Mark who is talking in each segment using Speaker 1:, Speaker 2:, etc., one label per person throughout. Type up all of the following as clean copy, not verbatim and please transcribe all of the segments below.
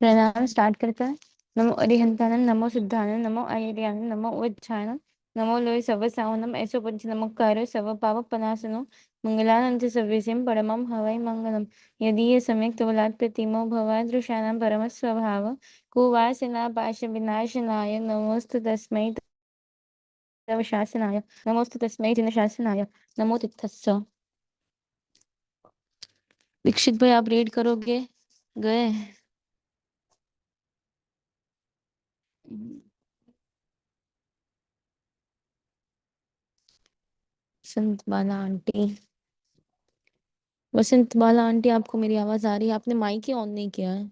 Speaker 1: प्रणाम स्टार्ट करता है। नमो अरिहंतानंद, नमो सिद्धानंद, नमो आयर्यानंद, नमो उज्जानंद, नमो लोय सव सावनम ऐसो पंच नमोकारो सव पाप पनासनो मंगलानंद सव्यसिम परमम हवै मंगलम। यदि ये सम्यक तवलात् प्रतिमो भवादृशानां परम स्वभाव कुवासना पाश विनाशनाय नमोस्तु तस्मै तव शासनाय नमोस्तु तस्मै जिन शासनाय नमो तिथस्स। दीक्षित भाई आप रीड करोगे? गए? वसंत बाला आंटी, वसंत बाला आंटी आपको मेरी आवाज आ रही है? आपने माइक ही ऑन नहीं किया है।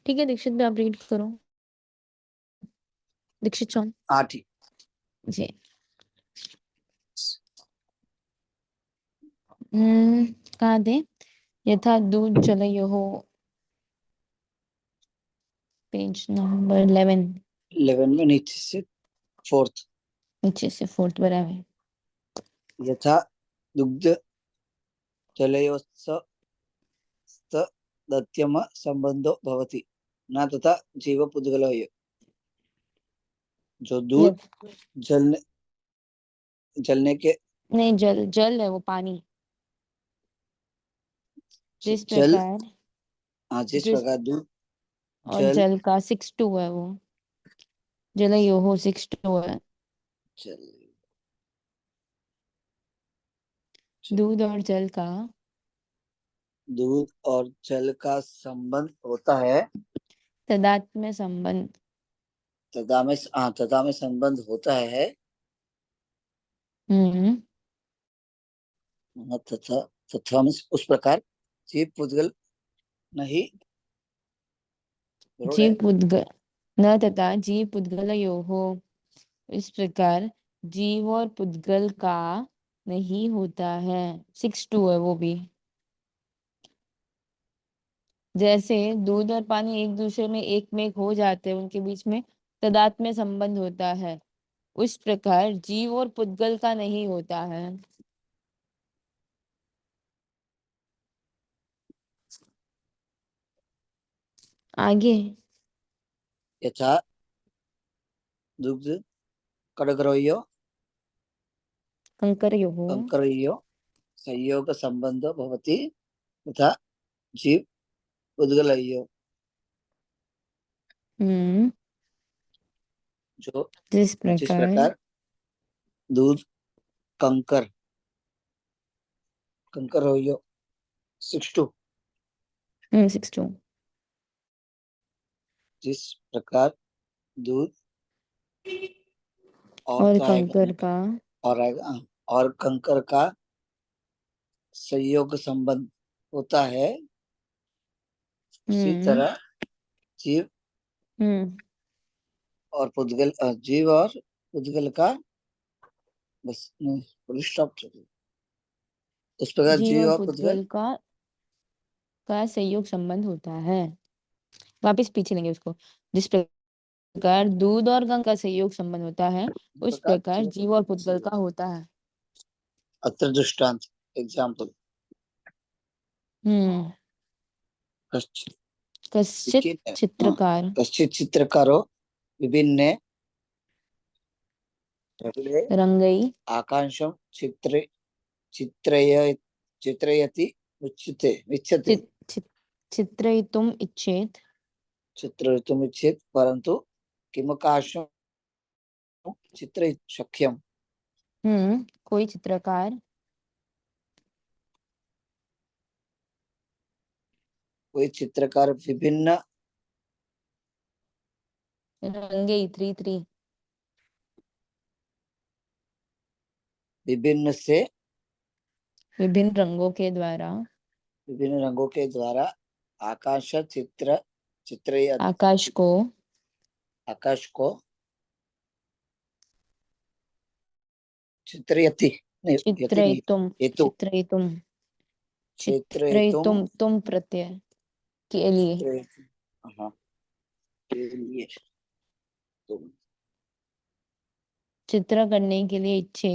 Speaker 1: ठीक है दीक्षित भाई आप रीड करो। दीक्षित चौन।
Speaker 2: हाँ ठीक
Speaker 1: जी। कहाँ दे? यथा दूध जलयोः, पेज नंबर 11।
Speaker 2: 11 में नीचे से फोर्थ,
Speaker 1: नीचे से फोर्थ बराबर।
Speaker 2: यथा दुग्ध जलयोत्स दत्यम संबंधो भवति न तथा जीव पुद्गलयो। जो दूध जलने के
Speaker 1: नहीं, जल जल है वो, पानी। जिस
Speaker 2: जल,
Speaker 1: प्रकार
Speaker 2: हाँ जिस
Speaker 1: जिस
Speaker 2: प्रकार दूध
Speaker 1: और
Speaker 2: जल
Speaker 1: जल का 6-2 है वो, जलयोः 6-2 है।
Speaker 2: जल
Speaker 1: दूध और जल का,
Speaker 2: दूध और जल का संबंध होता है,
Speaker 1: तदात्म्य संबंध।
Speaker 2: तदा में संबंध होता है। तथा तथा में उस प्रकार जीव पुद्गल नहीं,
Speaker 1: जीव पुद्गल न तथा जीव पुद्गलयोः, इस प्रकार जीव और पुद्गल का नहीं होता है। 6-2 है वो भी। जैसे दूध और पानी एक दूसरे में एक में हो जाते हैं, उनके बीच में तदात्म्य संबंध होता है, उस प्रकार जीव और पुद्गल का नहीं होता है। आगे।
Speaker 2: यथा दुग्ध कडग्रह्यो
Speaker 1: कंकरयोः
Speaker 2: कंकरह्यो संयोग संबंधो भवति तथा जीव पुद्गलयो।
Speaker 1: जिस
Speaker 2: जिस
Speaker 1: प्रकार
Speaker 2: प्रकार दूध कंकर कंकरह्यो 6-2,
Speaker 1: 6-2
Speaker 2: जिस प्रकार दूध
Speaker 1: और
Speaker 2: तो
Speaker 1: कंकर का
Speaker 2: आएगा और कंकर का संयोग संबंध होता है, उसी तरह जीव और पुद्गल जीव और पुद्गल का, बस फुल स्टॉप। उस प्रकार
Speaker 1: जीव
Speaker 2: जीव
Speaker 1: और
Speaker 2: और पुद्गल
Speaker 1: पुद्गल का संयोग संबंध होता है। वापिस पीछे लेंगे उसको। जिस प्रकार दूध और गंगा का संयोग संबंध होता है, उस प्रकार जीव और पुद्गल का होता है।
Speaker 2: अत्र दृष्टांत एग्जाम्पल।
Speaker 1: कश्चित् चित्रकार
Speaker 2: कश्चित् चित्रकारो विभिन्ने
Speaker 1: रंगई
Speaker 2: आकाशं चित्रय चित्रयति उच्यते विच्यते
Speaker 1: चित्रयितुम् इच्छेत्,
Speaker 2: चित्रयितुम् इच्छेत् परंतु किमकाशं चित्रयितुं शक्यम्।
Speaker 1: कोई चित्रकार
Speaker 2: कोई चित्रकार विभिन्न
Speaker 1: रंगई 3-3
Speaker 2: विभिन्न से
Speaker 1: विभिन्न रंगों के द्वारा
Speaker 2: विभिन्न रंगों के द्वारा आकाश
Speaker 1: आकाश को
Speaker 2: चित्रयति नहीं, यति नहीं,
Speaker 1: चित्रयितुम
Speaker 2: हेतु
Speaker 1: चित्रयितुम
Speaker 2: चित्रयितुम
Speaker 1: चित्रयितुम तुम प्रत्यय के लिए,
Speaker 2: हाँ के लिए तुम
Speaker 1: चित्र करने के लिए इच्छे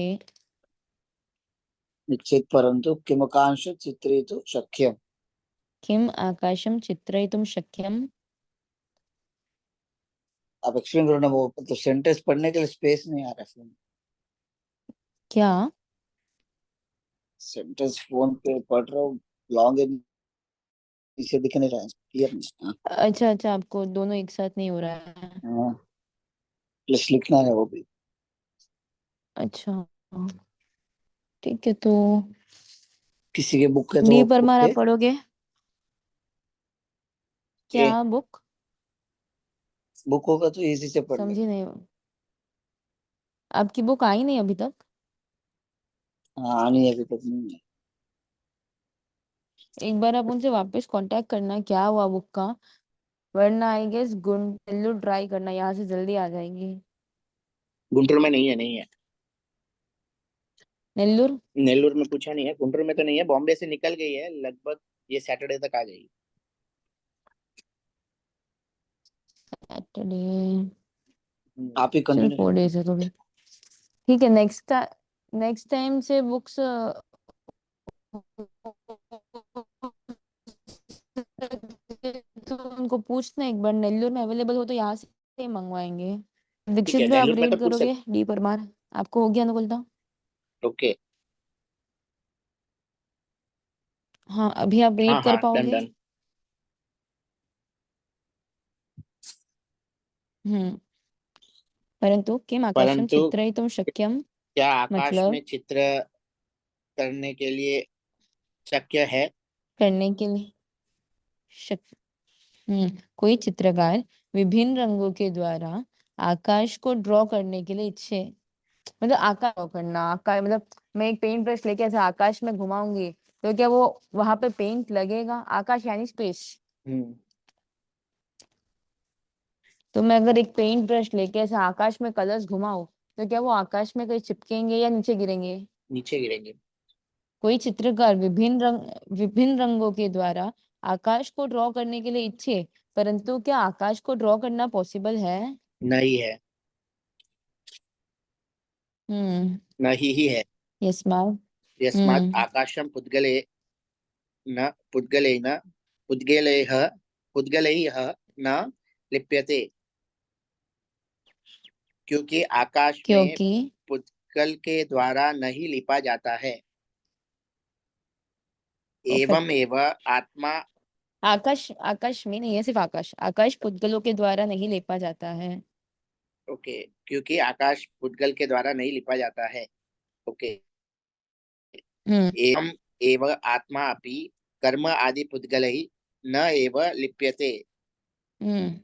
Speaker 2: निश्चित परंतु किमकांश चित्रितुं शक्यम।
Speaker 1: किम आकाशम चित्रयितुम शक्यम।
Speaker 2: आप एक्सप्लेन करो ना, वो तो सेंटेंस पढ़ने के लिए स्पेस नहीं आ रहा फोन।
Speaker 1: क्या?
Speaker 2: सेंटेंस फोन पे पढ़ रहा हूँ, लॉन्ग है, नीचे दिख नहीं रहा है, क्लियर नहीं।
Speaker 1: अच्छा अच्छा, आपको दोनों एक साथ नहीं हो रहा है।
Speaker 2: हाँ, प्लस लिखना है वो भी।
Speaker 1: अच्छा ठीक है, तो
Speaker 2: किसी के बुक है तो
Speaker 1: डी
Speaker 2: वो
Speaker 1: परमार
Speaker 2: ओके।
Speaker 1: आप पढ़ोगे क्या?
Speaker 2: ए,
Speaker 1: बुक
Speaker 2: बुक होगा तो इजी से पढ़ लेंगे।
Speaker 1: समझी नहीं। आपकी बुक आई नहीं अभी तक?
Speaker 2: हाँ, नहीं अभी तक नहीं है।
Speaker 1: एक बार आप उनसे वापस कांटेक्ट करना क्या हुआ बुक का, वरना आई गेस गुंटुर ट्राई करना, यहाँ से जल्दी आ जाएगी।
Speaker 3: गुंटूर में नहीं है, नहीं है।
Speaker 1: नेल्लूर।
Speaker 3: नेल्लूर में पूछा नहीं है, गुंटूर में तो नहीं है, बॉम्बे से निकल गई है लगभग, ये सैटरडे तक आ जाएगी।
Speaker 1: सैटरडे।
Speaker 2: आप ही
Speaker 1: चल
Speaker 2: कंटिन्यू।
Speaker 1: 4 days है तो भी ठीक है। नेक्स्ट टाइम से बुक्स तो उनको पूछना एक बार, नेल्लूर में अवेलेबल हो तो यहाँ से ही मंगवाएंगे।
Speaker 3: ठीक
Speaker 1: दीक्षित
Speaker 3: है,
Speaker 1: भी आप
Speaker 3: नेल्लूर में तो
Speaker 1: रीड
Speaker 3: पूछ
Speaker 1: करोगे डी परमार? आपको हो गया अनुकूलता?
Speaker 3: ओके।
Speaker 1: हाँ, अभी आप
Speaker 3: हाँ
Speaker 1: रीड कर
Speaker 3: हाँ, डन
Speaker 1: पाओगे?
Speaker 3: डन।
Speaker 1: हम्म। परंतु किम आकाशम
Speaker 3: परंतु
Speaker 1: चित्रयितुम शक्यम।
Speaker 3: क्या आकाश में
Speaker 1: मतलब
Speaker 3: चित्र करने के लिए शक्य है?
Speaker 1: करने के लिए शक कोई चित्रकार विभिन्न रंगों के द्वारा आकाश को ड्रॉ करने के लिए इच्छे, मतलब आकाश ड्रॉ करना, आकाश मतलब मैं एक पेंट ब्रश लेके ऐसे आकाश में घुमाऊंगी तो क्या वो वहां पे पेंट लगेगा? आकाश यानी स्पेस।
Speaker 3: हम्म।
Speaker 1: तो मैं अगर एक पेंट ब्रश लेके ऐसे आकाश में कलर्स घुमाऊं तो क्या वो आकाश में कहीं चिपकेंगे या नीचे गिरेंगे?
Speaker 3: नीचे गिरेंगे।
Speaker 1: कोई चित्रकार विभिन्न रंगों के द्वारा आकाश को ड्रॉ करने के लिए इच्छे, परंतु क्या आकाश को ड्रॉ करना पॉसिबल है?
Speaker 3: नहीं है।
Speaker 1: हम्म।
Speaker 3: नहीं ही है।
Speaker 1: Yes ma'am.
Speaker 3: यस्मात्
Speaker 1: हम्म।
Speaker 3: आकाशं पुद्गलेन पुद्गलैः पुद्गलैः न लिप्यते, क्योंकि आकाश में
Speaker 1: क्योंकि
Speaker 3: पुद्गल के द्वारा नहीं लिपा जाता है। एवं
Speaker 1: परफेक्ट।
Speaker 3: एव आत्मा।
Speaker 1: आकाश आकाश में नहीं है, सिर्फ आकाश, आकाश पुद्गलों के द्वारा नहीं लेपा जाता है।
Speaker 3: ओके, क्योंकि आकाश पुद्गल के द्वारा नहीं लिपा जाता है। ओके।
Speaker 1: हम्म।
Speaker 3: एवं एव आत्मा अपि कर्म आदि पुद्गलैः न एव लिप्यते।
Speaker 1: हम्म।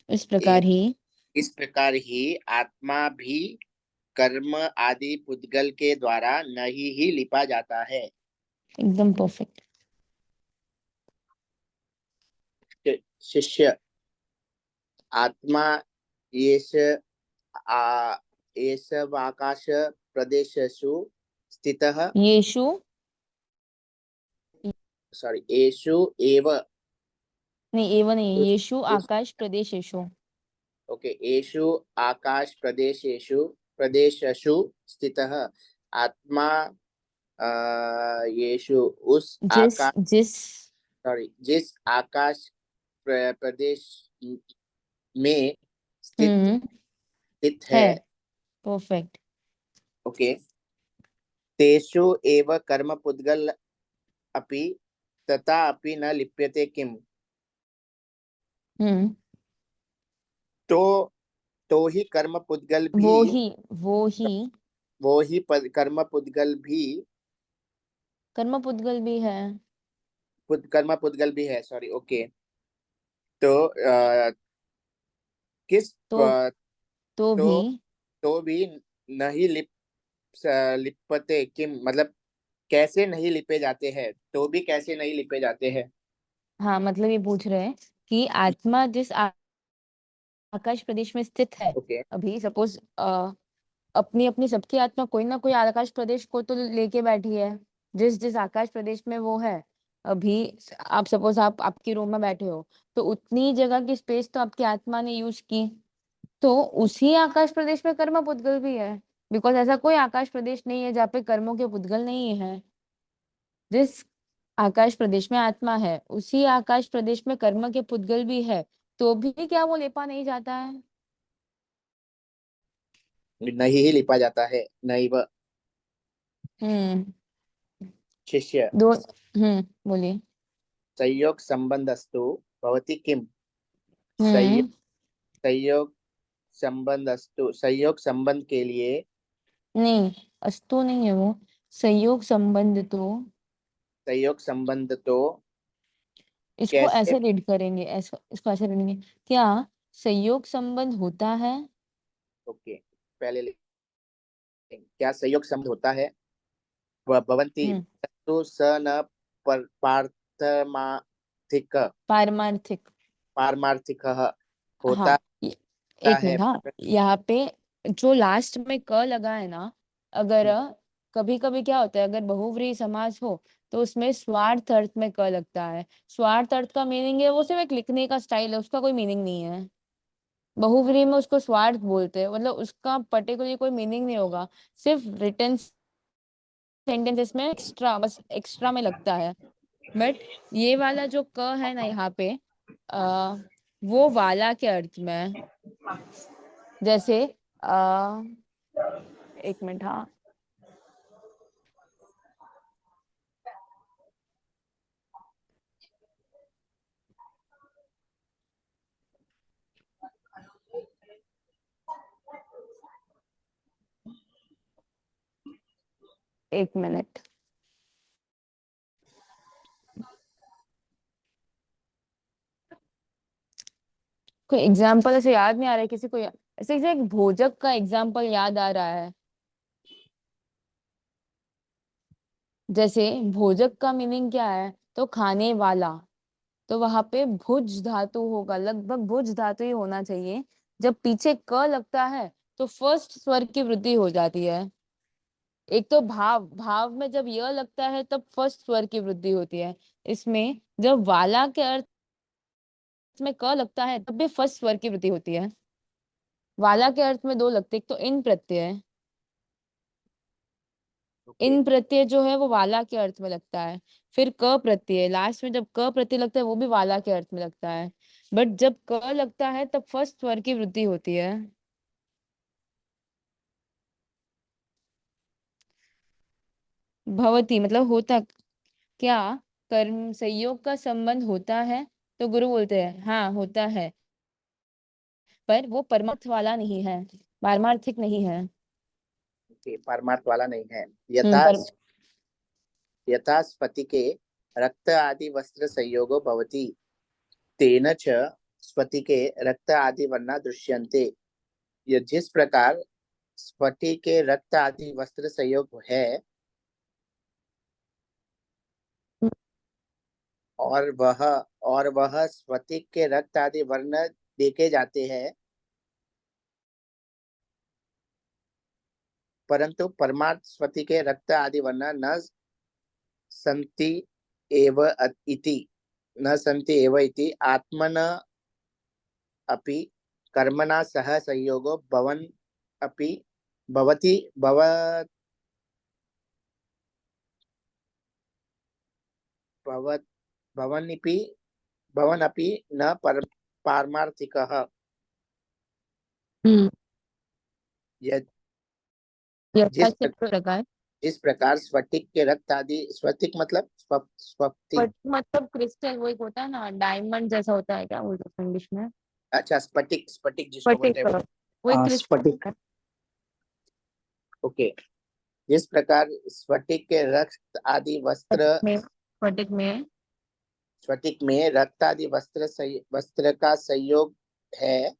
Speaker 1: इस
Speaker 3: ए,
Speaker 1: प्रकार ही।
Speaker 3: इस प्रकार ही आत्मा भी कर्म आदि पुद्गल के द्वारा नहीं ही लिपा जाता है।
Speaker 1: एकदम परफेक्ट।
Speaker 3: शिष्य, आत्मा येष आ एष आकाश प्रदेशेषु स्थितः।
Speaker 1: यीशु।
Speaker 3: सॉरी, एषु एव।
Speaker 1: नहीं, एवं नहीं, यीशु आकाश प्रदेशेषु।
Speaker 3: ओके, एषु आकाश प्रदेशेषु स्थितः आत्मा। येषु उस
Speaker 1: जिस
Speaker 3: आकाश,
Speaker 1: जिस
Speaker 3: सॉरी, जिस आकाश प्रदेश में स्थित
Speaker 1: हम्म
Speaker 3: स्थित है।
Speaker 1: है। परफेक्ट।
Speaker 3: ओके। तेषु एव कर्म पुद्गल अपि तथा अपि न लिप्यते किम।
Speaker 1: हम्म।
Speaker 3: तो तो ही कर्म पुद्गल भी,
Speaker 1: वो ही वो ही
Speaker 3: वो ही कर्म पुद्गल भी,
Speaker 1: कर्म पुद्गल भी है।
Speaker 3: कर्म पुद्गल भी है, सॉरी। ओके। तो किस
Speaker 1: तो
Speaker 3: प-
Speaker 1: तो भी।
Speaker 3: तो तो भी नहीं लिपते किम, मतलब कैसे नहीं लिपे जाते हैं, तो भी कैसे नहीं लिपे जाते हैं।
Speaker 1: हाँ, मतलब ये पूछ रहे हैं कि आत्मा जिस आकाश प्रदेश में स्थित है,
Speaker 3: ओके।
Speaker 1: अभी सपोज अपनी अपनी सबकी आत्मा कोई ना कोई आकाश प्रदेश को तो लेके बैठी है, जिस जिस आकाश प्रदेश में वो है। अभी आप सपोज आप आपके रूम में बैठे हो, तो उतनी जगह की स्पेस तो आपकी आत्मा ने यूज की, तो उसी आकाश प्रदेश में कर्म पुद्गल भी है। बिकॉज ऐसा कोई आकाश प्रदेश नहीं है जहाँ पे कर्मों के पुद्गल नहीं है। जिस आकाश प्रदेश में आत्मा है उसी आकाश प्रदेश में कर्म के पुद्गल भी है, तो भी क्या वो लेपा नहीं जाता है?
Speaker 3: नहीं ही लिपा जाता है, नहीं व।
Speaker 1: हम्म।
Speaker 3: शिष्य,
Speaker 1: दो। बोलिए।
Speaker 3: संयोग संबंधस्तु भवति किम? संयोग
Speaker 1: हम्म।
Speaker 3: संयोग संबंधस्तु, संयोग संबंध के लिए।
Speaker 1: नहीं, अस्तु नहीं है वो। संयोग संबंध तो
Speaker 3: संयोग संबंध तो
Speaker 1: इसको
Speaker 3: कैसे?
Speaker 1: ऐसे रीड करेंगे, ऐसा इसको ऐसे रीड करेंगे। क्या संयोग संबंध होता है?
Speaker 3: ओके, पहले क्या संयोग संबंध होता है? वह भवन्ति
Speaker 1: हम्म।
Speaker 3: तत्तु स न पारमार्थिक,
Speaker 1: पारमार्थिक।
Speaker 3: पारमार्थिक होता
Speaker 1: हाँ, एक
Speaker 3: है।
Speaker 1: मिनट। हाँ, यहाँ पे जो लास्ट में क लगा है ना, अगर कभी कभी क्या होता है, अगर बहुव्रीहि समास हो तो उसमें स्वार्थ अर्थ में क लगता है। स्वार्थ अर्थ का मीनिंग है वो सिर्फ एक लिखने का स्टाइल है, उसका कोई मीनिंग नहीं है। बहुव्रीहि में उसको स्वार्थ बोलते हैं, मतलब उसका पर्टिकुलर कोई मीनिंग नहीं होगा। सिर्फ रिटर्न सेंटेंसेस में एक्स्ट्रा, बस एक्स्ट्रा में लगता है। बट ये वाला जो क है ना यहाँ पे, आ, वो वाला के अर्थ में है। जैसे आ, एक मिनट। हाँ, एक मिनट। कोई एग्जाम्पल ऐसे याद नहीं आ रहा है किसी को, ऐसे एक भोजक का एग्जाम्पल याद आ रहा है। जैसे भोजक का मीनिंग क्या है, तो खाने वाला। तो वहां पे भुज धातु होगा, लगभग भुज धातु ही होना चाहिए। जब पीछे क लगता है तो फर्स्ट स्वर की वृद्धि हो जाती है। एक तो भाव भाव में जब य लगता है तब फर्स्ट स्वर की वृद्धि होती है। इसमें जब वाला के अर्थ में क लगता है तब भी फर्स्ट स्वर की वृद्धि होती है। वाला के अर्थ में दो लगते, एक तो इन प्रत्यय है।
Speaker 3: ओके,
Speaker 1: इन प्रत्यय जो है वो वाला के अर्थ में लगता है। फिर क प्रत्यय लास्ट में, जब क प्रत्यय लगता है वो भी वाला के अर्थ में लगता है। बट जब क लगता है तब फर्स्ट स्वर की वृद्धि होती है। भवती मतलब होता। क्या कर्म संयोग का संबंध होता है? तो गुरु बोलते हैं हाँ होता है, पर वो परमार्थ वाला नहीं है, पारमार्थिक नहीं है।
Speaker 3: ओके, परमार्थ वाला नहीं है।
Speaker 1: पर
Speaker 3: यथा स्फटिके रक्त आदि वस्त्र संयोगो भवति, तेन च स्फटिके रक्त आदि वर्णा दृश्यन्ते। ये जिस प्रकार स्फटिके रक्त आदि वस्त्र संयोग है, और वह स्फटिक के रक्त आदि वर्ण देखे जाते हैं, परंतु परमार्थ स्फटिक के रक्त आदि वर्ण सन्ति एव इति न सन्ति एव इति आत्मन अपि कर्मणा सह संयोगो भवन अपि भवति भवत भवन्निपि भवनपि न पारमार्थिकः।
Speaker 1: हम्म,
Speaker 3: यह जिस
Speaker 1: यथाचित प्रकार।
Speaker 3: जिस प्रकार स्फटिक के रक्त आदि, स्फटिक मतलब स्फटिक।
Speaker 1: बट मतलब क्रिस्टल वो एक होता है ना, डायमंड जैसा होता है, क्या बोलते हैं इंग्लिश में?
Speaker 3: अच्छा, स्फटिक, स्फटिक जिसको बोलते
Speaker 1: स्फटिक,
Speaker 3: हैं।
Speaker 1: वो एक
Speaker 2: स्फटिक।
Speaker 1: क्रिस्टल।
Speaker 3: ओके, जिस प्रकार स्फटिक के रक्त आदि वस्त्र,
Speaker 1: स्फटिक में
Speaker 3: स्फटिक में रक्त आदि वस्त्र का संयोग है।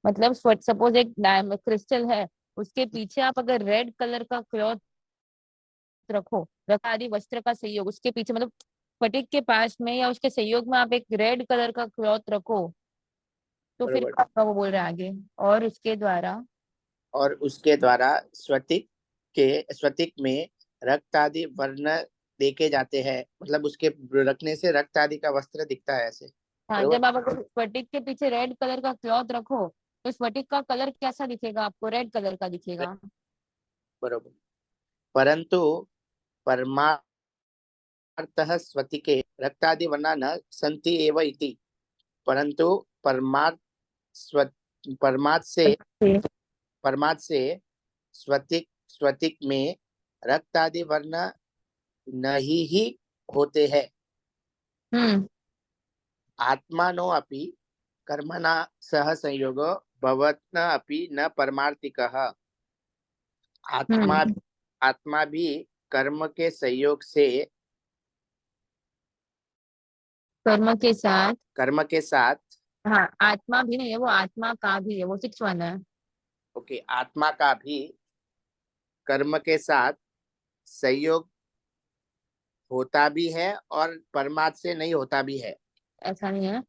Speaker 1: मतलब सपोज एक डायमंड क्रिस्टल है, उसके पीछे आप अगर रेड कलर का क्लॉथ रखो, रक्त आदि वस्त्र का संयोग उसके पीछे, मतलब स्फटिक के पास में या उसके संयोग में आप एक रेड कलर का क्लॉथ रखो, तो फिर
Speaker 3: बरोबर।
Speaker 1: क्या होगा वो बोल रहे हैं आगे। और उसके द्वारा
Speaker 3: और उसके द्वारा स्फटिक में रक्त आदि वर्ण देखे जाते हैं, मतलब उसके रखने से रक्त आदि का वस्त्र दिखता है ऐसे।
Speaker 1: हाँ,
Speaker 3: बरोबर।
Speaker 1: जब आप अगर स्फटिक के पीछे रेड कलर का क्लॉथ रखो तो स्फटिक का कलर कैसा दिखेगा आपको? रेड कलर का दिखेगा।
Speaker 3: बरोबर। परंतु परमार्थः स्वतिके रक्तादि वर्णा न सन्ति एव इति। परंतु परमार्थ स्व परमार्थ से स्वतिक में रक्तादि वर्ण नहीं ही होते हैं। आत्मानो अपि कर्मणा सह संयोगो भवत्न अपि न परमार्थिकः। आत्मा भी कर्म के संयोग से कर्म के साथ
Speaker 1: हाँ, आत्मा भी नहीं है, वो आत्मा का भी है, वो 6-1 है।
Speaker 3: ओके, आत्मा का भी कर्म के साथ संयोग होता भी है और परमार्थ से नहीं होता भी है।
Speaker 1: ऐसा नहीं है,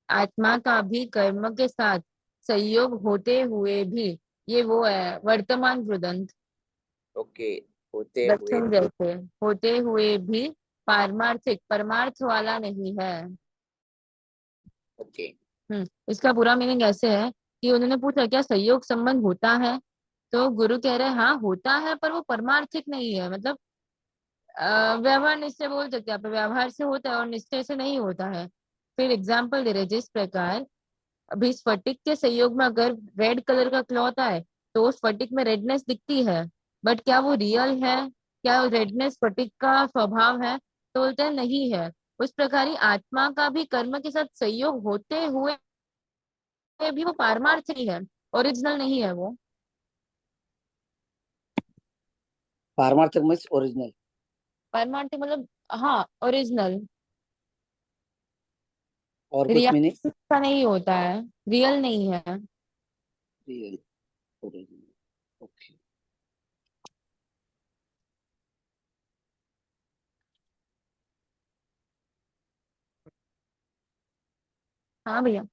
Speaker 1: आत्मा का भी कर्म के साथ संयोग होते हुए भी, ये वो है वर्तमान कृदंत
Speaker 3: ओके, होते हुए
Speaker 1: दक्षिण जैसे, होते हुए भी पारमार्थिक परमार्थ वाला नहीं है।
Speaker 3: ओके,
Speaker 1: इसका पूरा मीनिंग ऐसे है कि उन्होंने पूछा क्या संयोग संबंध होता है, तो गुरु कह रहे हैं हाँ होता है, पर वो परमार्थिक नहीं है। मतलब व्यवहार निश्चय बोल सकते हैं आप, व्यवहार से होता है और निश्चय से नहीं होता है। फिर एग्जाम्पल दे रहे, जिस प्रकार अभी स्फटिक के संयोग में अगर रेड कलर का क्लॉथ आए तो उस स्फटिक में रेडनेस दिखती है, बट क्या वो रियल है, क्या रेडनेस स्फटिक का स्वभाव है? तो बोलते हैं नहीं है। उस प्रकार ही आत्मा का भी कर्म के साथ संयोग होते हुए भी वो पारमार्थ ही है, ओरिजिनल नहीं है वो।
Speaker 2: पारमार्थिक मीन्स ओरिजिनल।
Speaker 1: पारमार्थ मतलब हाँ ओरिजिनल,
Speaker 2: और कुछ मीनिंग?
Speaker 1: रियल का नहीं होता है, रियल नहीं है।
Speaker 2: Real, original, okay.
Speaker 1: हाँ भैया।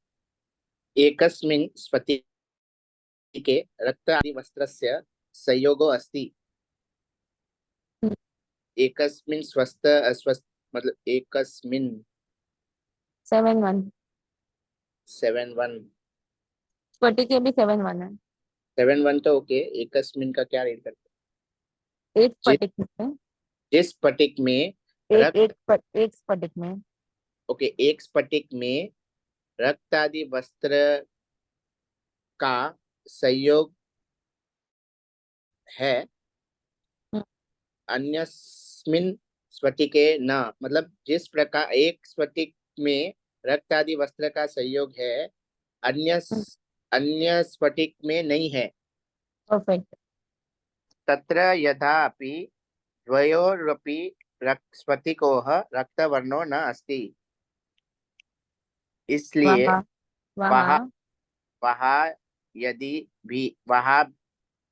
Speaker 3: एकस्मिन् स्फटिके रक्त आदि वस्त्रस्य संयोगो अस्ति। एकस्मिन् मतलब एकस्मिन्
Speaker 1: 7-1
Speaker 3: 7-1
Speaker 1: स्फटिक के भी 7-1 है।
Speaker 3: 7-1 तो ओके, एकस्मिन् का क्या रीड करते?
Speaker 1: एक स्फटिक में,
Speaker 3: जिस स्फटिक में
Speaker 1: एक
Speaker 3: रक्त,
Speaker 1: एक स्फटिक में,
Speaker 3: ओके, एक स्फटिक में रक्त आदि वस्त्र का संयोग है,
Speaker 1: हम्म,
Speaker 3: अन्यस्मिन् स्फटिके न, मतलब जिस प्रकार एक स्फटिक में रक्त आदि वस्त्र का संयोग है, अन्य अन्य स्फटिक में नहीं है।
Speaker 1: परफेक्ट।
Speaker 3: तत्र यथा अपि द्वयोरपि स्फटिकोः रक्तवर्णो न अस्ति। इसलिए
Speaker 1: वहाँ
Speaker 3: वहाँ
Speaker 1: वहाँ
Speaker 3: वहाँ यदि भी वहाँ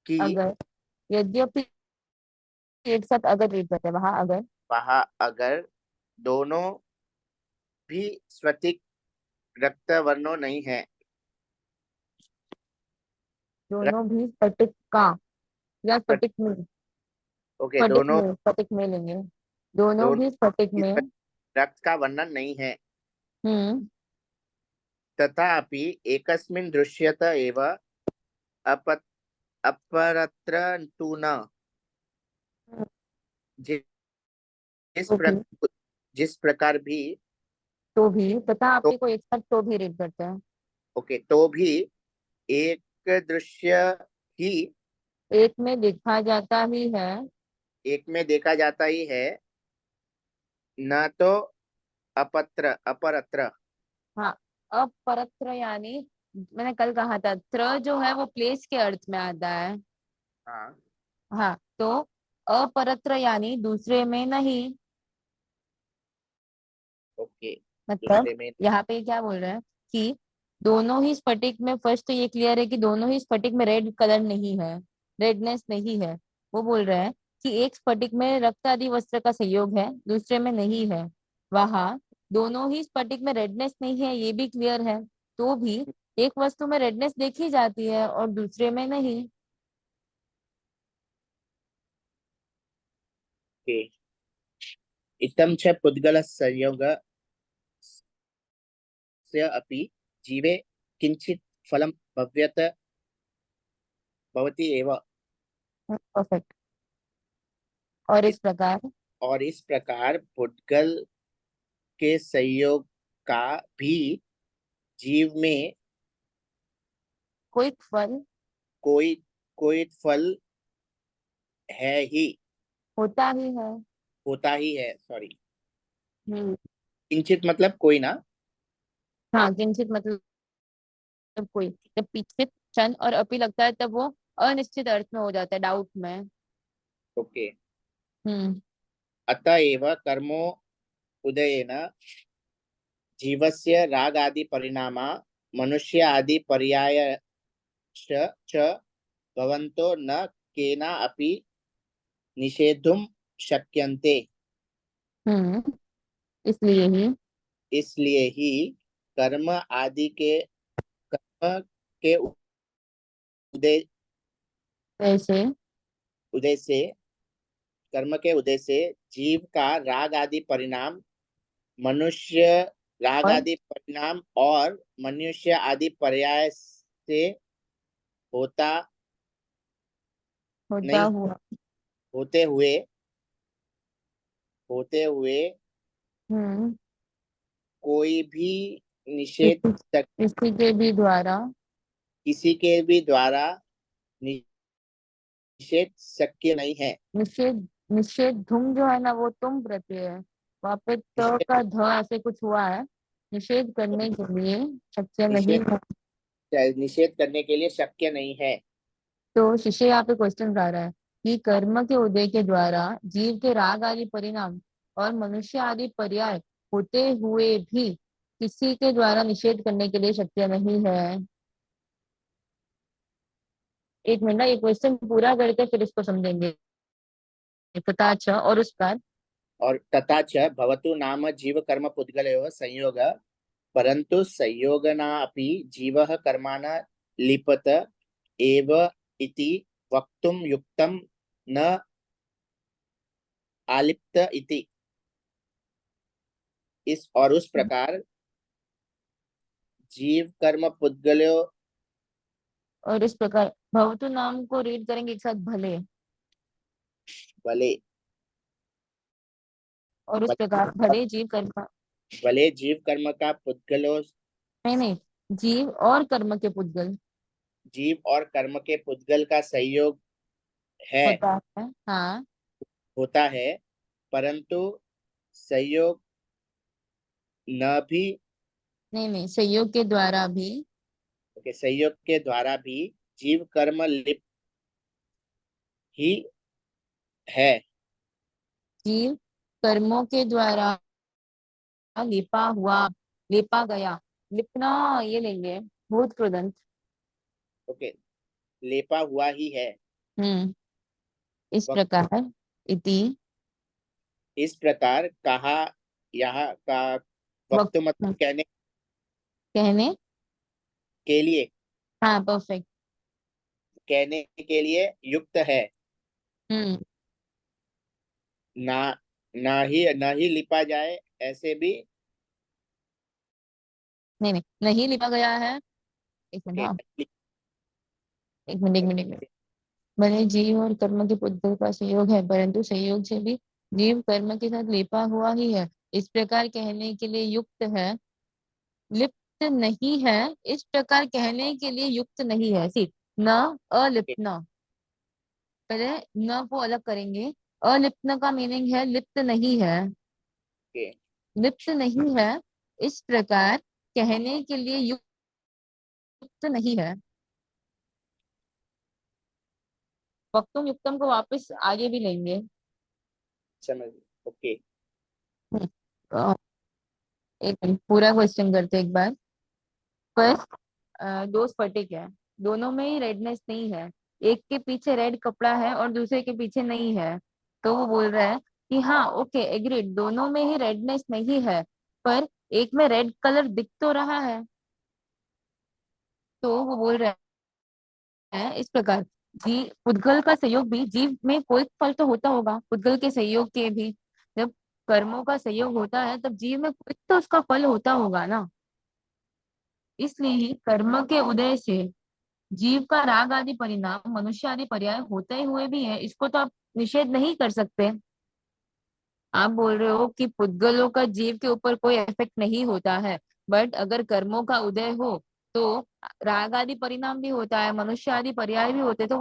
Speaker 3: की
Speaker 1: अगर, यद्यपि, एक साथ अगर रीड करते हैं, वहाँ अगर,
Speaker 3: वहाँ अगर दोनों भी स्फटिक रक्तवर्णो नहीं है,
Speaker 1: दोनों भी स्फटिक का, या स्फटिक में,
Speaker 3: ओके, दोनों
Speaker 1: स्फटिक में लेंगे, दोनों भी स्फटिक
Speaker 3: इस
Speaker 1: में।
Speaker 3: रक्त का वर्णन नहीं है,
Speaker 1: हम्म
Speaker 3: तथापि एकस्मिन् दृश्यत एव अप अपरत्र तु न। जिस
Speaker 1: तो भी,
Speaker 3: प्रकार जिस प्रकार भी,
Speaker 1: तथा
Speaker 3: तो
Speaker 1: आपके को एक साथ तो भी रीड करते हैं।
Speaker 3: ओके, तो भी एक दृश्य ही
Speaker 1: एक में देखा जाता ही है।
Speaker 3: एक में देखा जाता ही है, न तो अपरत्र।
Speaker 1: हाँ, अपरत्र यानी मैंने कल कहा था, त्र जो है वो प्लेस के अर्थ में आता है।
Speaker 3: हाँ,
Speaker 1: हाँ, तो अपरत्र यानी दूसरे में नहीं।
Speaker 3: ओके,
Speaker 1: मतलब
Speaker 3: दूसरे में।
Speaker 1: यहाँ पे क्या बोल रहे हैं कि दोनों ही स्फटिक में, फर्स्ट तो ये क्लियर है कि दोनों ही स्फटिक में रेड कलर नहीं है, रेडनेस नहीं है। वो बोल रहे हैं कि एक स्फटिक में रक्त आदि वस्त्र का संयोग है, दूसरे में नहीं है। वहाँ दोनों ही स्फटिक में रेडनेस नहीं है, ये भी क्लियर है। तो भी एक वस्तु में रेडनेस देखी जाती है और दूसरे में नहीं।
Speaker 3: ओके, इत्थं च पुद्गलसंयोगस्य अपि जीवे किंचित् फलं भव्यत भवति एव।
Speaker 1: परफेक्ट। और इस प्रकार
Speaker 3: और इस प्रकार पुद्गल के संयोग का भी जीव में
Speaker 1: कोई फल
Speaker 3: कोई कोई फल है ही
Speaker 1: होता ही है।
Speaker 3: होता ही है, सॉरी,
Speaker 1: हम्म।
Speaker 3: किंचित मतलब कोई ना।
Speaker 1: हाँ, किंचित मतलब कोई। जब पीछे क्षण और अपी लगता है तब वो अनिश्चित अर्थ में हो जाता है, डाउट में।
Speaker 3: ओके।
Speaker 1: हम्म।
Speaker 3: अतएव कर्मो उदयेन जीवस्य रागादि परिणामा मनुष्य आदि पर्याय च भवन्तो न केना अपि निषेधुं शक्यन्ते।
Speaker 1: हम्म। इसलिए ही
Speaker 3: इसलिए ही कर्म आदि के कर्म के उदय
Speaker 1: ऐसे
Speaker 3: उदय से कर्म के उदय से जीव का राग आदि परिणाम मनुष्य राग
Speaker 1: और
Speaker 3: आदि परिणाम और मनुष्य आदि पर्याय से होता
Speaker 1: होता
Speaker 3: नहीं
Speaker 1: हुआ।
Speaker 3: होते हुए होते हुए
Speaker 1: हम्म।
Speaker 3: कोई भी निषेध
Speaker 1: किसी
Speaker 3: तक
Speaker 1: किसी के भी द्वारा
Speaker 3: किसी के भी द्वारा निषेध शक्य नहीं है।
Speaker 1: निषेध निषेध धुम जो है ना, वो तुम प्रत्यय है। वहां पे त
Speaker 3: निषेध
Speaker 1: का ध ऐसे कुछ हुआ है। निषेध करने के लिए शक्य नहीं
Speaker 3: निषेध
Speaker 1: है।
Speaker 3: निषेध करने के लिए शक्य नहीं है।
Speaker 1: तो शिष्य यहाँ पे क्वेश्चन आ रहा है कि कर्म के उदय के द्वारा जीव के राग आदि परिणाम और मनुष्य आदि पर्याय होते हुए भी किसी के द्वारा निषेध करने के लिए शक्य नहीं है। एक मिनट ना, ये क्वेश्चन पूरा करके फिर इसको समझेंगे। तथा च और उस पर
Speaker 3: और तथा च भवतु नाम जीव कर्म पुद्गलयोः संयोग परंतु संयोगनापि जीवः कर्माण लिपत एव इति वक्तुं युक्तं न आलिप्त इति। इस और उस प्रकार जीव कर्म पुद्गलो
Speaker 1: और इस प्रकार भवतु नाम को रीड करेंगे एक साथ, भले।
Speaker 3: भले
Speaker 1: और उस प्रकार भले जीव कर्म,
Speaker 3: भले जीव कर्म का पुद्गलो
Speaker 1: नहीं नहीं, जीव और कर्म के पुद्गल
Speaker 3: जीव और कर्म के पुद्गल का संयोग है
Speaker 1: होता है। हाँ।
Speaker 3: होता है, परंतु संयोग न भी
Speaker 1: नहीं नहीं, संयोग के द्वारा भी
Speaker 3: के संयोग के द्वारा भी जीव कर्म लिप्त ही है।
Speaker 1: जीव कर्मों के द्वारा लिपा हुआ, लिपा गया। लिपना ये लेंगे, भूत कृदंत।
Speaker 3: ओके, लेपा हुआ ही है।
Speaker 1: हम्म। इस
Speaker 3: वक्त
Speaker 1: प्रकार इति
Speaker 3: इस प्रकार कहा, यहाँ का
Speaker 1: वक्त
Speaker 3: वक्त मतलब
Speaker 1: कहने।
Speaker 3: के लिए
Speaker 1: हाँ, परफेक्ट।
Speaker 3: कहने के लिए युक्त है।
Speaker 1: हम्म।
Speaker 3: ना ना ही लिपा जाए ऐसे भी
Speaker 1: नहीं नहीं, नहीं लिपा गया है। एक मिनट,
Speaker 3: के
Speaker 1: हाँ। एक मिनट एक मिनट एक मिनट। भले जीव और कर्म के पुद्गल का संयोग है, परंतु संयोग से भी जीव कर्म के साथ लिपा हुआ ही है। इस प्रकार कहने के लिए युक्त है, लिप्त नहीं है। इस प्रकार कहने के लिए युक्त नहीं है, सिर्फ न अलिप्त। पहले न को अलग करेंगे। अलिप्त का मीनिंग है लिप्त नहीं है।
Speaker 3: के
Speaker 1: लिप्त नहीं है, इस प्रकार कहने के लिए युक्त नहीं है। वक्तुम युक्तम को वापस आगे भी लेंगे।
Speaker 3: समझ। ओके।
Speaker 1: हम्म, अ, एक मिनट, पूरा क्वेश्चन करते एक बार। फर्स्ट, दो स्फटिक है, दोनों में ही रेडनेस नहीं है। एक के पीछे रेड कपड़ा है और दूसरे के पीछे नहीं है। तो वो बोल रहा है कि हाँ, ओके, एग्रीड, दोनों में ही रेडनेस नहीं है, पर एक में रेड कलर दिख तो रहा है। तो वो बोल रहा है इस प्रकार, जी पुद्गल का सहयोग भी जीव में कोई फल तो होता होगा, पुद्गल के सहयोग के भी। जब कर्मों का सहयोग होता है तब जीव में कोई तो उसका फल होता होगा ना। इसलिए ही कर्म के उदय से जीव का राग आदि परिणाम मनुष्य आदि पर्याय होते हुए भी है, इसको तो आप निषेध नहीं कर सकते। आप बोल रहे हो कि पुद्गलों का जीव के ऊपर कोई इफेक्ट नहीं होता है, बट अगर कर्मों का उदय हो तो राग आदि परिणाम भी होता है, मनुष्य आदि पर्याय भी होते, तो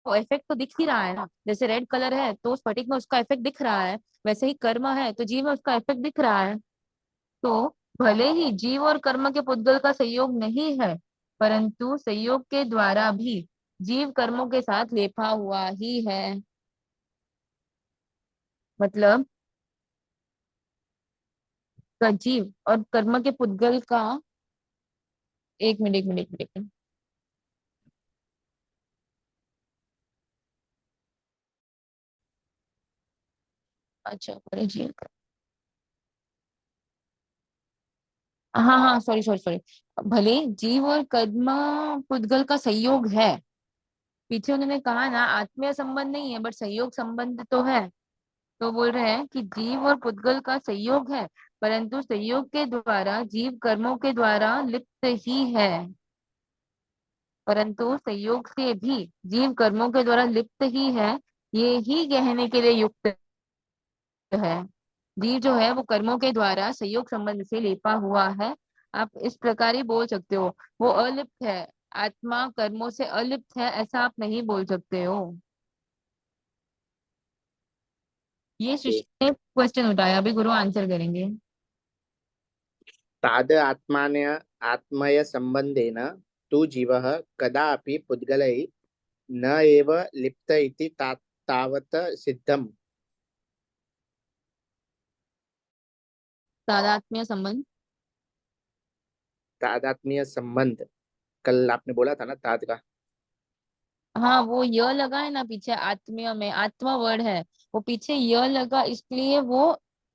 Speaker 1: वो इफेक्ट तो दिख ही रहा है ना। जैसे रेड कलर है तो स्फटिक में उसका इफेक्ट दिख रहा है, वैसे ही कर्म है तो जीव में उसका इफेक्ट दिख रहा है। तो भले ही जीव और कर्म के पुद्गल का संयोग नहीं है, परंतु संयोग के द्वारा भी जीव कर्मों के साथ लेपा हुआ ही है। मतलब का जीव और कर्म के पुद्गल का, एक मिनट एक मिनट एक मिनट एक मिनट। अच्छा अरे जीव हाँ हाँ सॉरी सॉरी सॉरी। भले जीव और कर्म पुद्गल का संयोग है, पीछे उन्होंने कहा ना आत्मीय संबंध नहीं है बट संयोग संबंध तो है। तो बोल रहे हैं कि जीव और पुद्गल का संयोग है, परंतु संयोग के द्वारा जीव कर्मों के द्वारा लिप्त ही है। परंतु संयोग से भी जीव कर्मों के द्वारा लिप्त ही है, ये ही कहने के लिए युक्त है। जीव जो है वो कर्मों के द्वारा संयोग संबंध से लेपा हुआ है। आप इस प्रकार ही बोल सकते हो, वो अलिप्त है। आत्मा कर्मों से अलिप्त है ऐसा आप नहीं बोल सकते हो। ये शिष्य ने क्वेश्चन उठाया, अभी गुरु आंसर करेंगे।
Speaker 3: ताद आत्मान्य आत्मय संबंधेन तु जीवः कदापि पुद्गलै न एव लिप्त इति तावत् सिद्धम्।
Speaker 1: तादात्म्य संबंध,
Speaker 3: तादात्म्य संबंध कल आपने बोला था ना ताद का।
Speaker 1: हाँ वो य लगा है ना पीछे, आत्मीय में आत्मा वर्ड है, वो पीछे य लगा इसलिए वो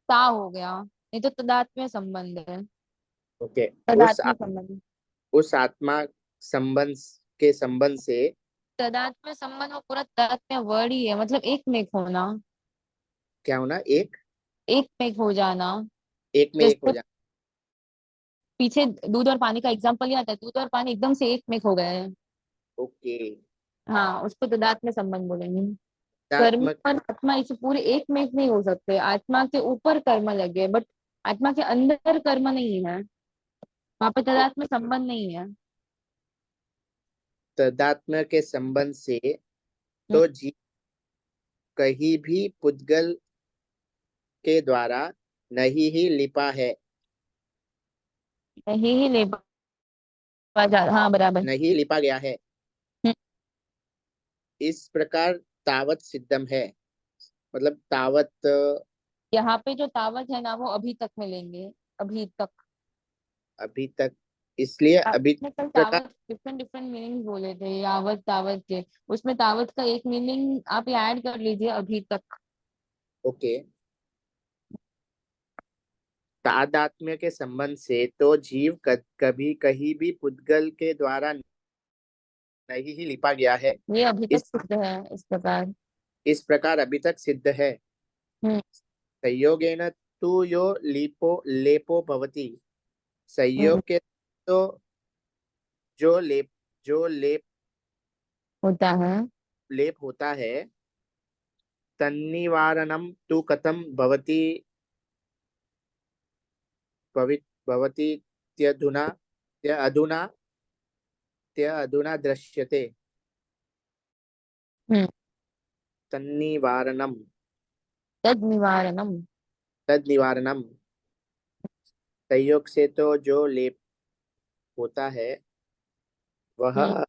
Speaker 1: ता हो गया, नहीं तो तदात्म्य संबंध है।
Speaker 3: ओके।
Speaker 1: तदात्म्य संबंध,
Speaker 3: उस आत्मा संबंध के संबंध से
Speaker 1: तदात्म्य संबंध वो पूरा तदात्म्य वर्ड ही है, मतलब एक में एक होना,
Speaker 3: क्या होना, एक
Speaker 1: एक में एक हो जाना।
Speaker 3: एक में एक हो
Speaker 1: जैसे
Speaker 3: जाना।
Speaker 1: पीछे दूध और पानी का एग्जाम्पल लिया था, दूध और पानी एकदम से एक में एक हो गए हैं।
Speaker 3: ओके।
Speaker 1: हाँ उसको तदात्म्य संबंध बोलेंगे। कर्म
Speaker 3: तादात्म्य
Speaker 1: और आत्मा इसे पूरे एक में एक नहीं हो सकते, आत्मा के ऊपर कर्म लगे बट आत्मा के अंदर कर्म नहीं है, वहां पे तदात्म्य संबंध नहीं है।
Speaker 3: तादात्म्य के संबंध से
Speaker 1: हम्म,
Speaker 3: तो जीव कहीं भी पुद्गल के द्वारा नहीं ही लिपा है,
Speaker 1: नहीं ही ले पा जा, हाँ बराबर।
Speaker 3: नहीं लिपा गया है।
Speaker 1: हम्म,
Speaker 3: इस प्रकार तावत सिद्धम है, मतलब तावत
Speaker 1: यहाँ पे जो तावत है ना वो अभी तक में लेंगे, अभी तक।
Speaker 3: अभी तक, इसलिए अभी
Speaker 1: आपने कल
Speaker 3: प्रकार।
Speaker 1: तावत डिफरेंट डिफरेंट मीनिंग बोले थे, यावत तावत के, उसमें तावत का एक मीनिंग आप ऐड कर लीजिए, अभी तक।
Speaker 3: ओके। तादात्म्य के संबंध से तो जीव कभी कहीं भी पुद्गल के द्वारा नहीं ही लिपा गया है।
Speaker 1: ये अभी तक
Speaker 3: इस
Speaker 1: सिद्ध है इस प्रकार।
Speaker 3: इस प्रकार अभी तक सिद्ध है।
Speaker 1: हम्म
Speaker 3: संयोगेन तु यो लीपो लेपो भवति,
Speaker 1: हम्म,
Speaker 3: संयोग के तो जो लेप
Speaker 1: होता है।
Speaker 3: लेप होता है, तन्निवारणम तु कथम भवति भवति त्यधुना त्यअधुना त्यअधुना दृश्यते।
Speaker 1: हम्म,
Speaker 3: तन्निवारणम
Speaker 1: तद निवारणम।
Speaker 3: तद निवारणम, संयोग से तो जो लेप होता है वह
Speaker 1: हम्म, उसका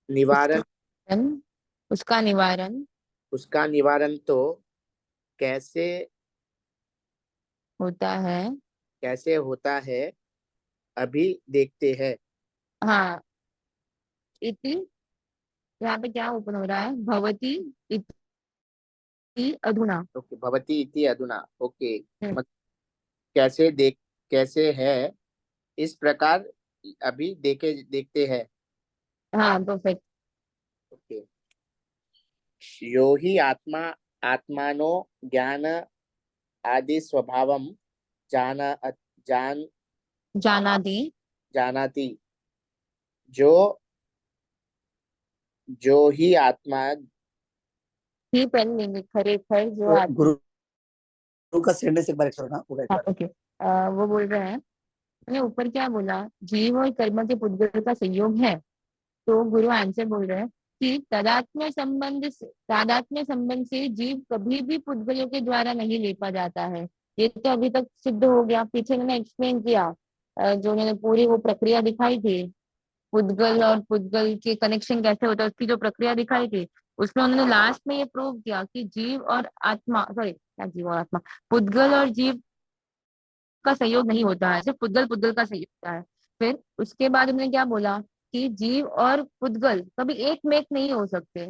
Speaker 3: निवारण,
Speaker 1: निवारण, उसका निवारण
Speaker 3: उसका निवारण तो कैसे
Speaker 1: होता है।
Speaker 3: कैसे होता है अभी देखते हैं।
Speaker 1: हाँ इति, यहाँ पे क्या ओपन हो रहा है, भवती इति अधुना।
Speaker 3: ओके, भवति इति अधुना। ओके,
Speaker 1: हम्म,
Speaker 3: मत कैसे देख, कैसे है इस प्रकार अभी देखते हैं।
Speaker 1: हाँ परफेक्ट।
Speaker 3: ओके। यो ही आत्मा आत्मानो ज्ञान आदि स्वभावम जान जान
Speaker 1: जाना दी।
Speaker 3: जानाति, जो जो ही आत्मा
Speaker 1: ही पहन लेंगे, खरेखर जो
Speaker 2: तो
Speaker 1: आत्मा।
Speaker 2: गुरु का सेंटेंस एक बार करो ना पूरा एक बार।
Speaker 1: ओके, वो बोल रहे हैं, मैंने ऊपर क्या बोला, जीव और कर्म के पुद्गल का संयोग है। तो गुरु आंसर बोल रहे हैं कि तादात्म्य संबंध से जीव कभी भी पुद्गलों के द्वारा नहीं लेपा जाता है। ये तो अभी तक सिद्ध हो गया, पीछे मैंने एक्सप्लेन किया, जो मैंने पूरी वो प्रक्रिया दिखाई थी, पुद्गल और पुद्गल के कनेक्शन कैसे होता है उसकी जो प्रक्रिया दिखाई थी, उसमें उन्होंने लास्ट में ये प्रूव किया कि जीव और आत्मा, सॉरी क्या जीव और आत्मा, पुद्गल और जीव का संयोग नहीं होता है, सिर्फ पुद्गल पुद्गल का संयोग होता है। फिर उसके बाद उन्होंने क्या बोला कि जीव और पुद्गल कभी एक में एक नहीं हो सकते।